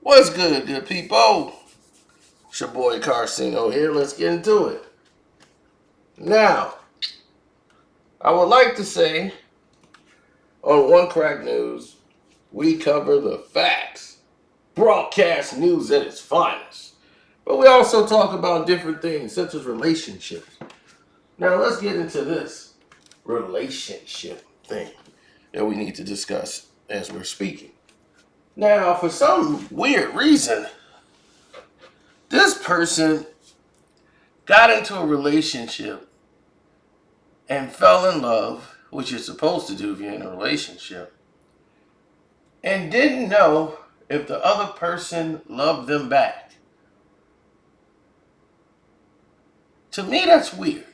What's good, good people? It's your boy Carcino here. Let's get into it. Now, I would like to say on One Crack News, we cover the facts, broadcast news at its finest. But we also talk about different things such as relationships. Now, let's get into this relationship thing that we need to discuss as we're speaking. Now, for some weird reason, this person got into a relationship and fell in love, which you're supposed to do if you're in a relationship, and didn't know if the other person loved them back. To me, that's weird.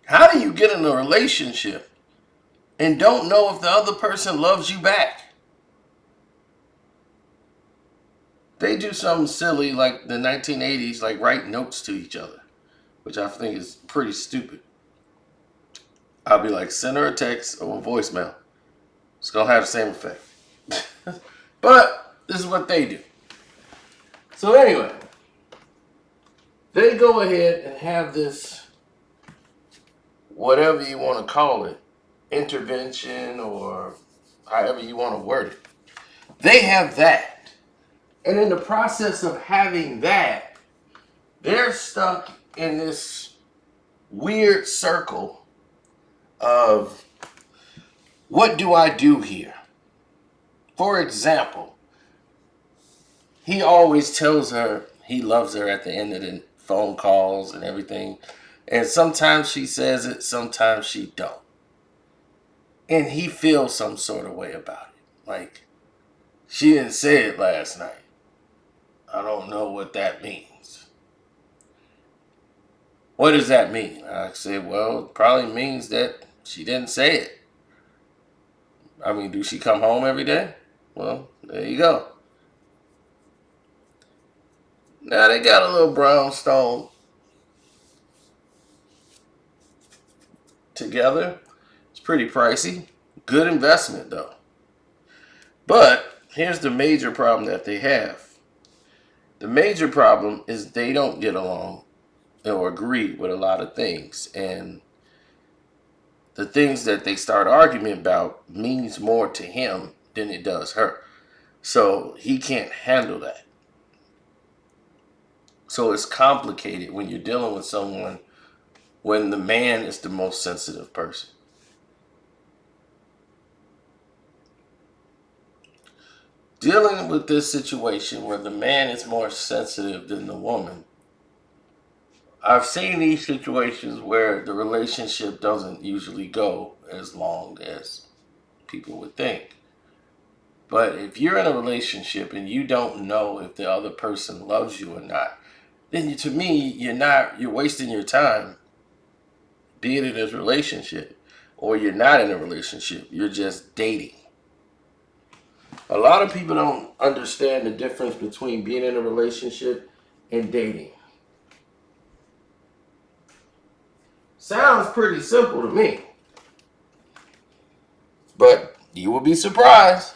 How do you get in a relationship and don't know if the other person loves you back? They do something silly like the 1980s, like write notes to each other, which I think is pretty stupid. I'll be like, send her a text or a voicemail. It's going to have the same effect. But this is what they do. So anyway, they go ahead and have this, whatever you want to call it, intervention or however you want to word it. They have that. And in the process of having that, they're stuck in this weird circle of what do I do here? For example, he always tells her he loves her at the end of the phone calls and everything. And sometimes she says it, sometimes she don't. And he feels some sort of way about it. Like, she didn't say it last night. I don't know what that means. What does that mean? I said, well, it probably means that she didn't say it. I mean, do she come home every day? Well, there you go. Now they got a little brownstone together. It's pretty pricey. Good investment, though. But here's the major problem that they have. The major problem is they don't get along or agree with a lot of things. And the things that they start arguing about means more to him than it does her. So he can't handle that. So it's complicated when you're dealing with someone when the man is the most sensitive person. Dealing with this situation where the man is more sensitive than the woman, I've seen these situations where the relationship doesn't usually go as long as people would think. But if you're in a relationship and you don't know if the other person loves you or not, then to me, you're wasting your time being in this relationship. Or you're not in a relationship, you're just dating. A lot of people don't understand the difference between being in a relationship and dating. Sounds pretty simple to me. But you will be surprised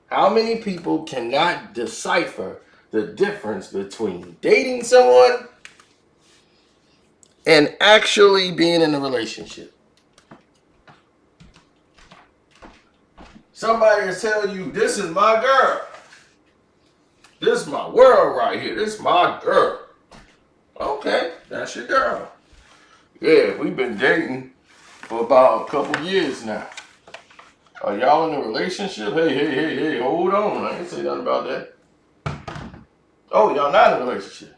how many people cannot decipher the difference between dating someone and actually being in a relationship. Somebody will tell you, this is my girl. This is my world right here. This is my girl. Okay, that's your girl. Yeah, we've been dating for about a couple years now. Are y'all in a relationship? Hey, hold on. I ain't say nothing about that. Oh, y'all not in a relationship.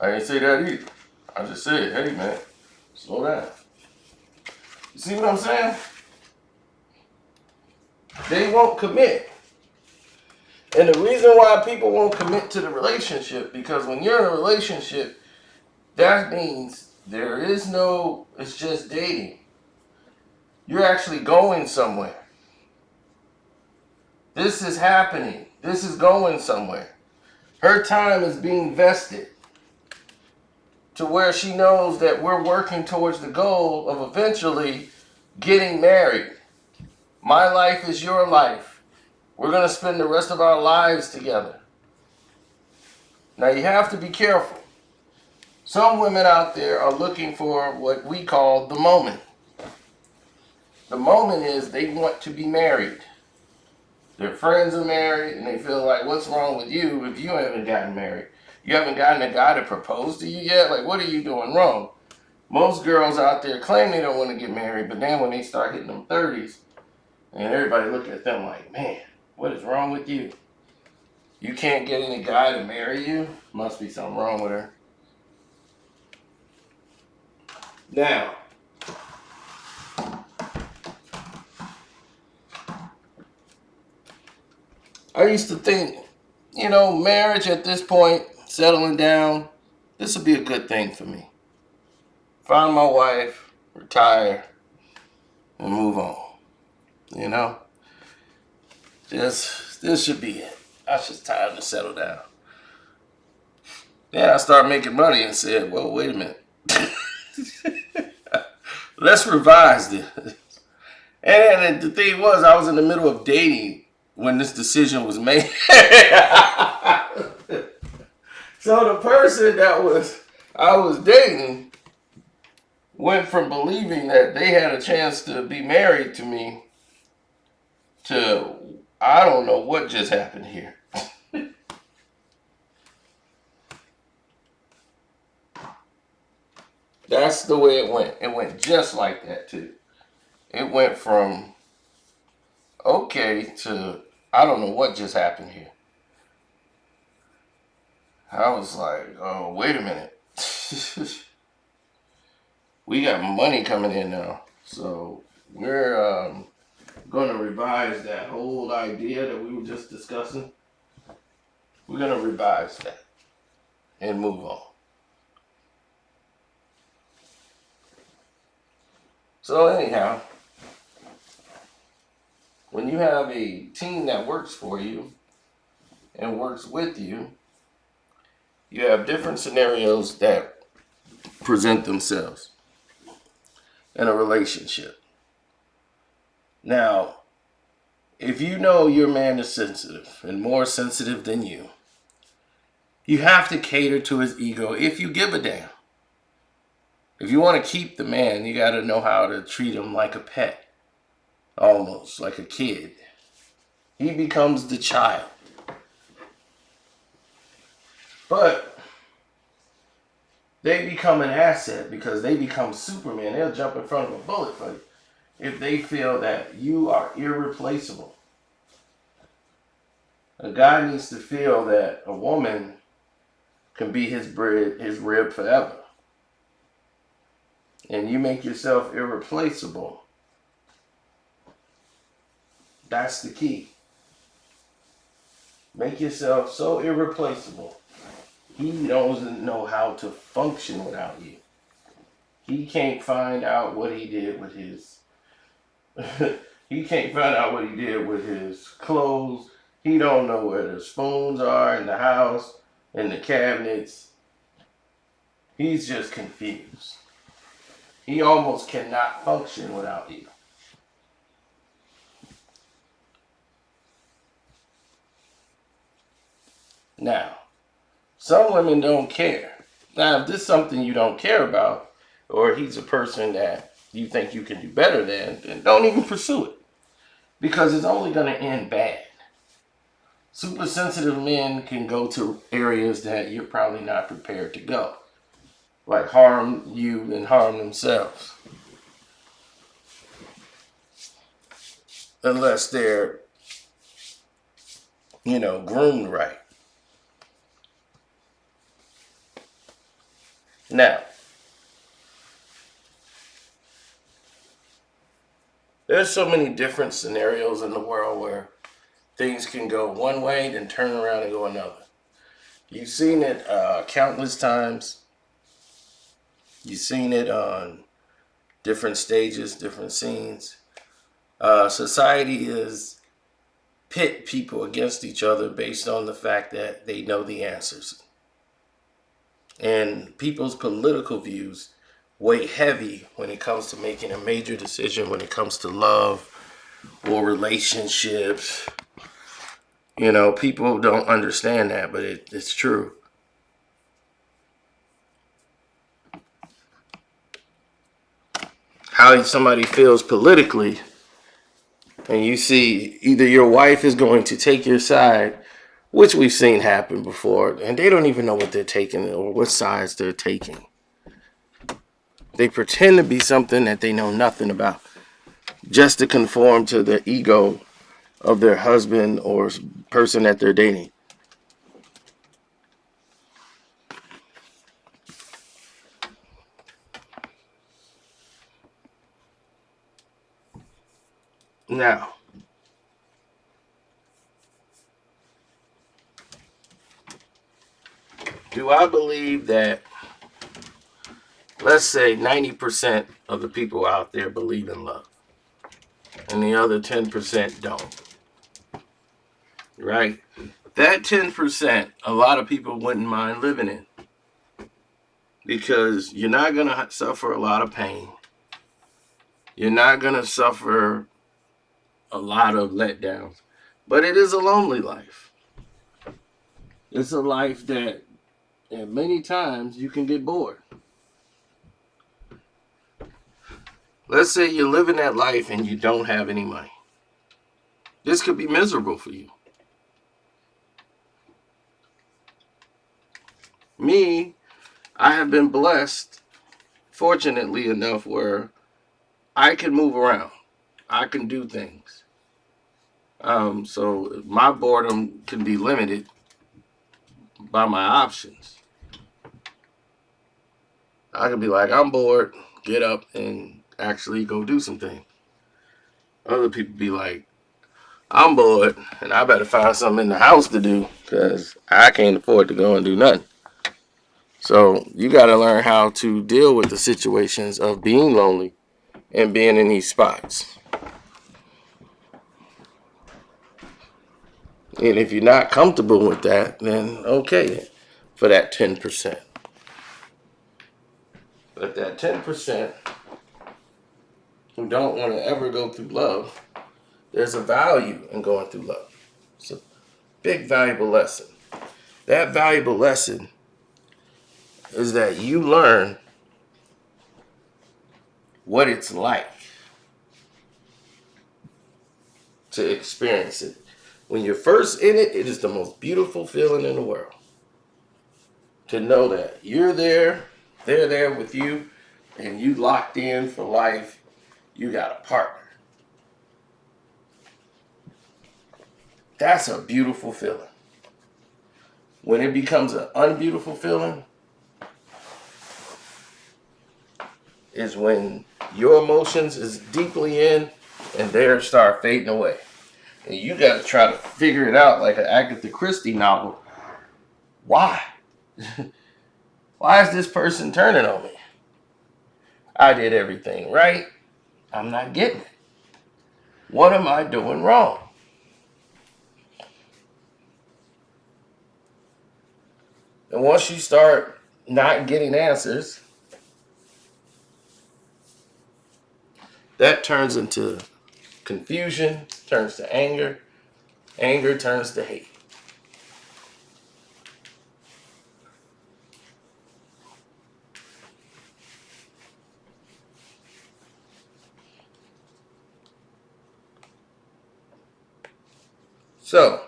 I ain't say that either. I just said, hey man, slow down. You see what I'm saying? They won't commit. And the reason why people won't commit to the relationship, because when you're in a relationship, that means it's just dating. You're actually going somewhere. This is happening. This is going somewhere. Her time is being vested to where she knows that we're working towards the goal of eventually getting married. My life is your life. We're going to spend the rest of our lives together. Now you have to be careful. Some women out there are looking for what we call the moment. The moment is they want to be married. Their friends are married and they feel like, what's wrong with you if you haven't gotten married? You haven't gotten a guy to propose to you yet? Like, what are you doing wrong? Most girls out there claim they don't want to get married, but then when they start hitting them 30s, and everybody look at them like, man, what is wrong with you? You can't get any guy to marry you? Must be something wrong with her. Now, I used to think, marriage at this point, settling down, this would be a good thing for me. Find my wife, retire, and move on. This should be it. It's just time to settle down. Then I started making money and said, well, wait a minute. Let's revise this. And the thing was, I was in the middle of dating when this decision was made. So the person that I was dating went from believing that they had a chance to be married to me to, I don't know what just happened here. That's the way it went. It went just like that too. It went from okay to I don't know what just happened here. I was like, oh, wait a minute. We got money coming in now. So we're going to revise that whole idea that we were just discussing. We're going to revise that and move on. So anyhow, when you have a team that works for you and works with you, you have different scenarios that present themselves in a relationship. Now, if you know your man is sensitive and more sensitive than you have to cater to his ego if you give a damn. If you want to keep the man, you got to know how to treat him like a pet. Almost like a kid. He becomes the child. But they become an asset because they become Superman. They'll jump in front of a bullet for you if they feel that you are irreplaceable. A guy needs to feel that a woman can be his rib forever. And you make yourself irreplaceable. That's the key. Make yourself so irreplaceable. He doesn't know how to function without you. He can't find out what he did with his he can't find out what he did with his clothes. He don't know where the spoons are in the house, in the cabinets. He's just confused. He almost cannot function without you. Now, some women don't care. Now, if this is something you don't care about, or he's a person that you think you can do better than, then don't even pursue it. Because it's only going to end bad. Super sensitive men can go to areas that you're probably not prepared to go. Like harm you and harm themselves. Unless they're, groomed right. Now, there's so many different scenarios in the world where things can go one way, then turn around and go another. You've seen it countless times. You've seen it on different stages, different scenes. Society is pit people against each other based on the fact that they know the answers. And people's political views weigh heavy when it comes to making a major decision when it comes to love or relationships You know, people don't understand that, but it's true. How somebody feels politically, and you see either your wife is going to take your side, which we've seen happen before, and they don't even know what they're taking or what sides they're taking. They pretend to be something that they know nothing about, just to conform to the ego of their husband or person that they're dating. Now, do I believe that, let's say 90% of the people out there believe in love and the other 10% don't, right? That 10%, a lot of people wouldn't mind living in, because you're not going to suffer a lot of pain. You're not going to suffer a lot of letdowns. But it is a lonely life. It's a life that, and many times, you can get bored. Let's say you're living that life and you don't have any money. This could be miserable for you. Me, I have been blessed, fortunately enough, where I can move around. I can do things. So my boredom can be limited by my options. I can be like, I'm bored, get up and actually go do something. Other people be like, I'm bored and I better find something in the house to do because I can't afford to go and do nothing. So you got to learn how to deal with the situations of being lonely and being in these spots. And if you're not comfortable with that, then okay, for that 10%. But that 10% who don't want to ever go through love, there's a value in going through love. It's a big valuable lesson. That valuable lesson is that you learn what it's like to experience it. When you're first in it, it is the most beautiful feeling in the world. To know that you're there, they're there with you, and you locked in for life. You got a partner. That's a beautiful feeling. When it becomes an unbeautiful feeling is when your emotions is deeply in and theirs start fading away. And you got to try to figure it out like an Agatha Christie novel. Why? Why is this person turning on me? I did everything right. I'm not getting it. What am I doing wrong? And once you start not getting answers, that turns into confusion, turns to anger. Anger turns to hate. So,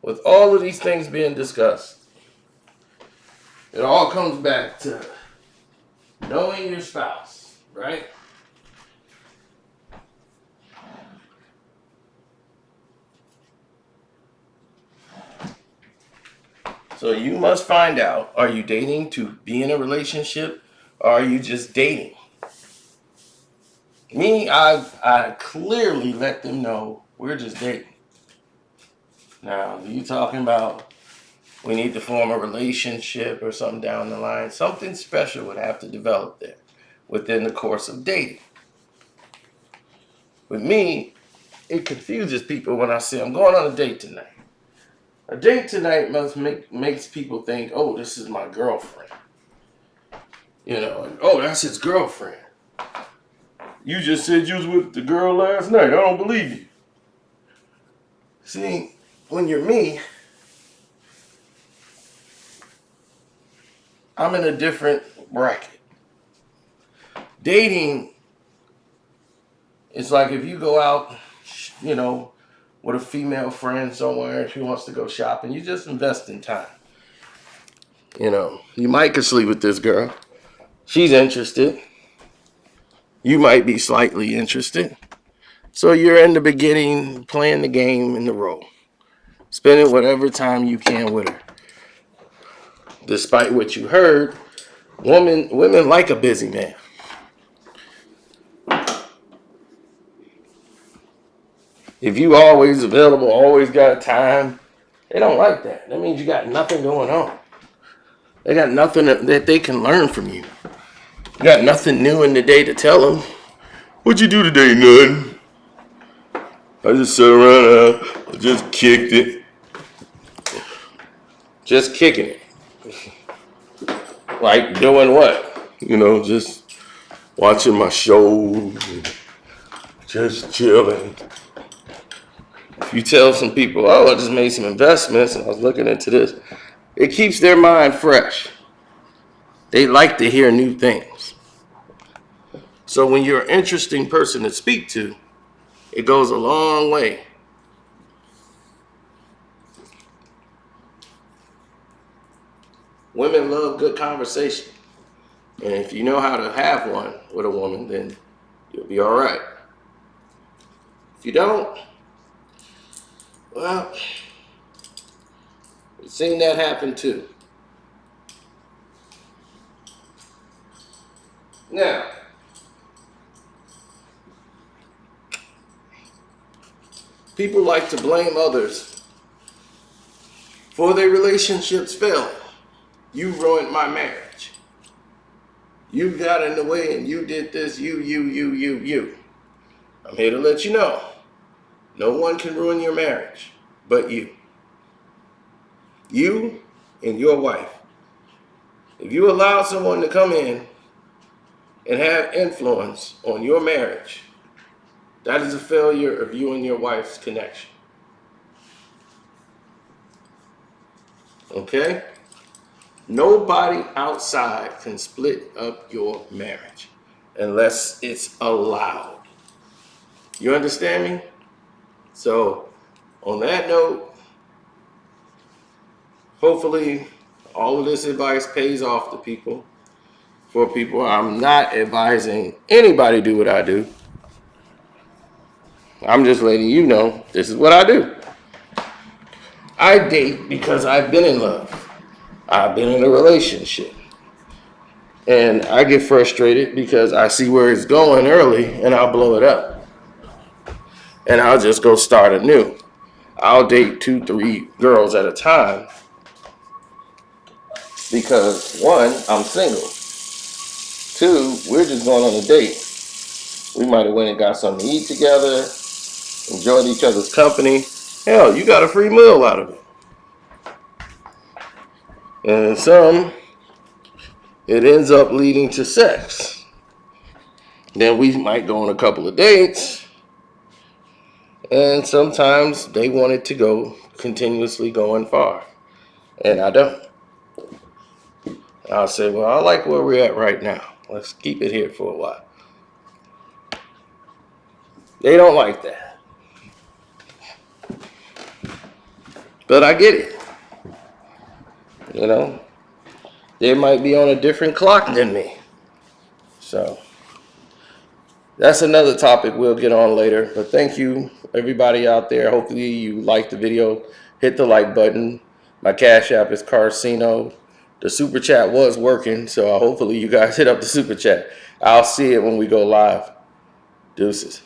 with all of these things being discussed, it all comes back to knowing your spouse, right? So you must find out, are you dating to be in a relationship or are you just dating? Me, I clearly let them know we're just dating. Now, you talking about we need to form a relationship or something down the line, something special would have to develop there within the course of dating. With me, it confuses people when I say I'm going on a date tonight. A date tonight makes people think, oh, this is my girlfriend. You know, like, oh, that's his girlfriend. You just said you was with the girl last night. I don't believe you. See, when you're me, I'm in a different bracket. Dating is like if you go out, with a female friend somewhere, if she wants to go shopping, you just invest in time. You might could sleep with this girl. She's interested. You might be slightly interested. So you're in the beginning playing the game in the role. Spending whatever time you can with her. Despite what you heard, women like a busy man. If you always available, always got time, they don't like that. That means you got nothing going on. They got nothing that they can learn from you. You got nothing new in the day to tell them. What'd you do today? Nothing. I just sat around, I just kicked it. Just kicking it. Like doing what? Just watching my show, just chilling. If you tell some people, I just made some investments and I was looking into this, it keeps their mind fresh. They like to hear new things. So when you're an interesting person to speak to, it goes a long way. Women love good conversation. And if you know how to have one with a woman, then you'll be all right. If you don't, well, we've seen that happen too. Now, people like to blame others for their relationships failing. You ruined my marriage. You got in the way and you did this, you. I'm here to let you know, no one can ruin your marriage but you. You and your wife. If you allow someone to come in and have influence on your marriage, that is a failure of you and your wife's connection. Okay? Nobody outside can split up your marriage unless it's allowed. You understand me? So, on that note, hopefully all of this advice pays off to people. For people, I'm not advising anybody do what I do. I'm just letting you know this is what I do. I date because I've been in love. I've been in a relationship. And I get frustrated because I see where it's going early and I'll blow it up. And I'll just go start anew. I'll date 2, 3 girls at a time because 1, I'm single. 2, we're just going on a date. We might have went and got something to eat together, enjoyed each other's company. Hell, you got a free meal out of it. And some, it ends up leading to sex. Then we might go on a couple of dates. And sometimes they want it to go continuously going far. And I don't. I'll say, well, I like where we're at right now. Let's keep it here for a while. They don't like that. But I get it. They might be on a different clock than me. So that's another topic we'll get on later. But thank you, everybody out there. Hopefully you liked the video. Hit the like button. My Cash App is Carcino. The super chat was working, so hopefully you guys hit up the super chat. I'll see it when we go live. Deuces.